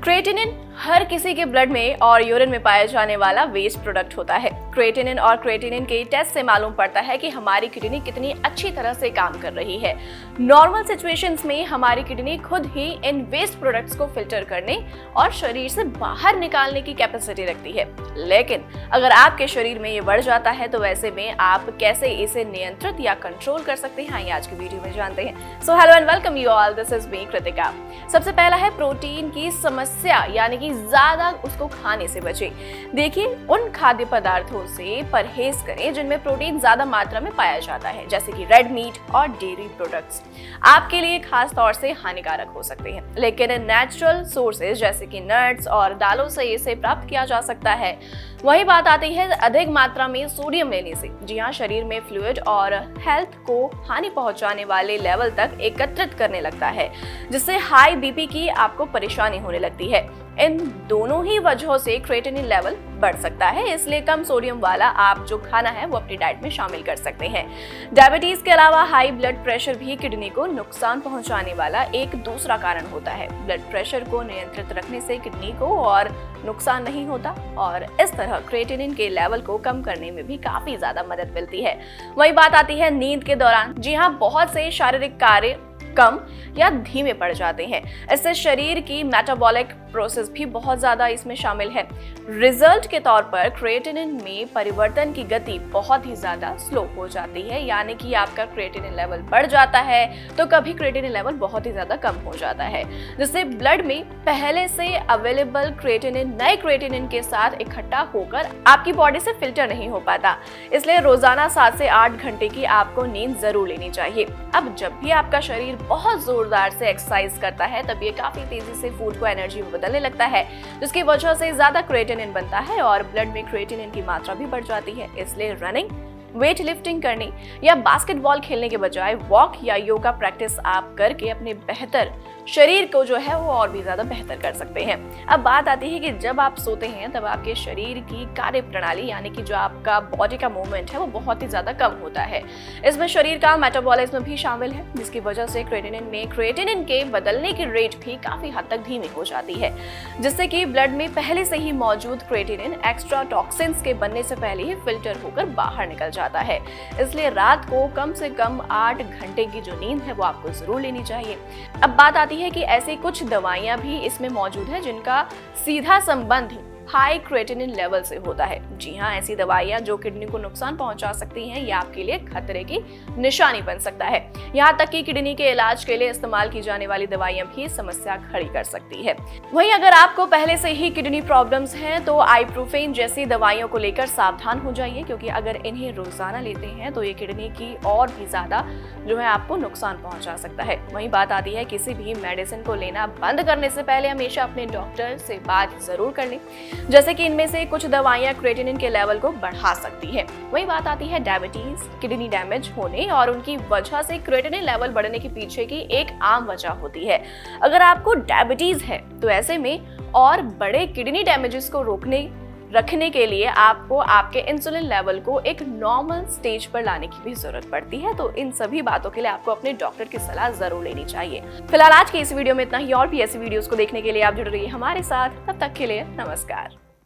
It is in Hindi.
क्रिएटिनिन हर किसी के ब्लड में और यूरिन में पाया जाने वाला वेस्ट प्रोडक्ट होता है। क्रिएटिनिन और क्रिएटिनिन के टेस्ट से मालूम पड़ता है कि हमारी किडनी कितनी अच्छी तरह से काम कर रही है। नॉर्मल सिचुएशंस में हमारी किडनी खुद ही इन वेस्ट प्रोडक्ट्स को फिल्टर करने और शरीर से बाहर निकालने की कैपेसिटी रखती है। लेकिन अगर आपके शरीर में ये बढ़ जाता है तो ऐसे में आप कैसे इसे नियंत्रित या कंट्रोल कर सकते हैं, आइए आज की वीडियो में जानते हैं। So hello and welcome you all, this is me Kritika. सबसे पहला है प्रोटीन की समस्या, यानी कि ज्यादा उसको खाने से बचें। देखिए, उन खाद्य पदार्थों से परहेज करें जिनमें प्रोटीन ज्यादा मात्रा में पाया जाता है, जैसे कि रेड मीट और डेयरी प्रोडक्ट्स आपके लिए खास तौर से हानिकारक हो सकते हैं। लेकिन नेचुरल सोर्सेज जैसे कि नट्स और दालों से इसे प्राप्त किया जा सकता है। वही बात आती है अधिक मात्रा में सोडियम लेने से। जी हाँ, शरीर में फ्लूइड और हेल्थ को हानि पहुंचाने वाले लेवल तक एकत्रित करने लगता है, जिससे हाई बीपी की आपको परेशानी होने लगती है। इन दोनों ही वजहों से क्रिएटिनिन लेवल बढ़ सकता है, इसलिए कम सोडियम वाला आप जो खाना है वो अपनी डाइट में शामिल कर सकते हैं। डायबिटीज के अलावा हाई ब्लड प्रेशर भी किडनी को नुकसान पहुंचाने वाला एक दूसरा कारण होता है। ब्लड प्रेशर को नियंत्रित रखने से किडनी को और नुकसान नहीं होता और इस तरह क्रिएटिनिन के लेवल को कम करने में भी काफी ज्यादा मदद मिलती है। वही बात आती है नींद के दौरान। जी हाँ, बहुत से शारीरिक कार्य कम या धीमे पड़ जाते हैं। इससे शरीर की मेटाबॉलिक प्रोसेस भी बहुत ज्यादा इसमें शामिल है। रिजल्ट के तौर पर क्रिएटिनिन में परिवर्तन की गति बहुत ही ज्यादा स्लो हो जाती है, यानी कि आपका क्रिएटिनिन लेवल बढ़ जाता है तो कभी क्रिएटिनिन लेवल बहुत ही ज्यादा कम हो जाता है, जिससे ब्लड में पहले से अवेलेबल क्रिएटिनिन नए क्रिएटिनिन के साथ इकट्ठा होकर आपकी बॉडी से फिल्टर नहीं हो पाता। इसलिए रोजाना 7 से 8 घंटे की आपको नींद जरूर लेनी चाहिए। अब जब भी आपका शरीर बहुत जोरदार से एक्सरसाइज करता है तब ये काफी तेजी से फूड को एनर्जी में बदलने लगता है, जिसकी वजह से ज्यादा क्रिएटिनिन बनता है और ब्लड में क्रिएटिनिन की मात्रा भी बढ़ जाती है। इसलिए रनिंग, वेट लिफ्टिंग करने या बास्केटबॉल खेलने के बजाय वॉक या योगा प्रैक्टिस आप करके अपने बेहतर शरीर को जो है वो और भी ज्यादा बेहतर कर सकते हैं। अब बात आती है कि जब आप सोते हैं तब आपके शरीर की कार्य प्रणाली, यानी कि जो आपका बॉडी का मूवमेंट है वो बहुत ही ज्यादा कम होता है। इसमें शरीर का मेटाबॉलिज्म भी शामिल है, जिसकी वजह से क्रिएटिनिन में क्रिएटिनिन के बदलने की रेट भी काफी हद तक धीमी हो जाती है, जिससे कि ब्लड में पहले से ही मौजूद क्रिएटिनिन एक्स्ट्रा टॉक्सिन्स के बनने से पहले ही फिल्टर होकर बाहर निकल जाता है। इसलिए रात को कम से कम 8 घंटे की जो नींद है वो आपको जरूर लेनी चाहिए। अब बात आती है कि ऐसी कुछ दवाइयां भी इसमें मौजूद है जिनका सीधा संबंध हाई क्रिएटिनिन लेवल से होता है। जी हाँ, ऐसी दवाइयां जो किडनी को नुकसान पहुंचा सकती हैं, ये आपके लिए खतरे की निशानी बन सकता है। यहाँ तक कि किडनी के इलाज के लिए इस्तेमाल की जाने वाली दवाइयां भी समस्या खड़ी कर सकती है। वहीं अगर आपको पहले से ही किडनी प्रॉब्लम्स हैं तो आइब्रूफेन जैसी दवाइयों को लेकर सावधान हो जाइए, क्योंकि अगर इन्हें रोजाना लेते हैं तो ये किडनी की और भी ज्यादा जो है आपको नुकसान पहुंचा सकता है। वहीं बात आती है किसी भी मेडिसिन को लेना बंद करने से पहले हमेशा अपने डॉक्टर से बात जरूर कर लें, जैसे कि इनमें से कुछ दवाइयां क्रिएटिनिन के लेवल को बढ़ा सकती है। वही बात आती है डायबिटीज, किडनी डैमेज होने और उनकी वजह से क्रिएटिनिन लेवल बढ़ने के पीछे की एक आम वजह होती है। अगर आपको डायबिटीज है तो ऐसे में और बड़े किडनी डैमेजेस को रखने के लिए आपको आपके इंसुलिन लेवल को एक नॉर्मल स्टेज पर लाने की भी जरूरत पड़ती है। तो इन सभी बातों के लिए आपको अपने डॉक्टर की सलाह जरूर लेनी चाहिए। फिलहाल आज की इस वीडियो में इतना ही, और भी ऐसी वीडियोस को देखने के लिए आप जुड़ रहिए हमारे साथ। तब तक के लिए नमस्कार।